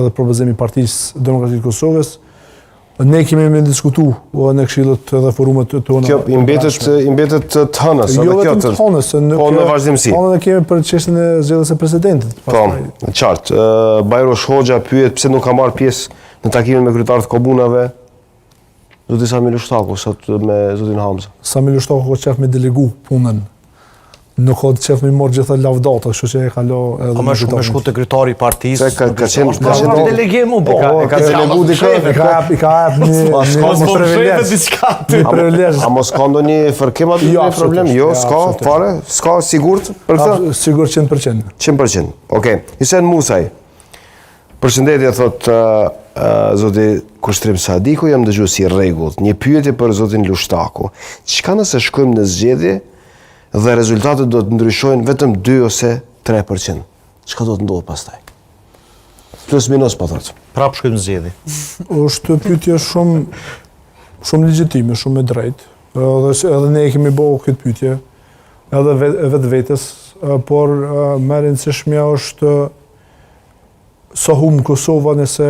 edhe propozimi i Partisë Demokratike të Kosovës. Ne kemi me diskutu në këshillet dhe forumet tona. Kjo i mbetet të hënës, jo vetëm të hënës, po në vazhdimsi. Po ne kemi për çështjen e zgjedhjes së presidentit. Po, qartë. Bajrosh Hoxha pyet pse nuk ka marrë pjesë në takimin me kryetarët e komunave. Zoti Samir Lushtaku sot me zotin Hamza. Samir Lushtaku ka qef me delegu punën. Nuk ka qef me marrë gjitha lavdata, kështu që e kalo edhe me shku te kryetari i partisë. Ka qenë delegim u bë. Ka delegu dikë. I ka hap një privilegj. A mos ka ndonjë fërkim aty problem? Jo, s'ka sigurt për këtë? Sigurt 100%. 100%. Okej. Hisen Musaj. Përshëndetje, thot zoti Kushtrim Sadiku, jam dëgjuar si rregullt. Një pyetje për zotin Lushtaku. Çka nëse shkojmë në zgjedhje dhe rezultatet do të ndryshojnë vetëm 2 ose 3%? Çka do të ndodhë pastaj? Plus minus po thotë. Prapë shkojmë në zgjedhje. Është pyetje shumë legjitime, shumë e drejtë. Edhe ne kemi bërë këtë pyetje, edhe vetes, por më e rëndësishmja është sa humb Kosova nëse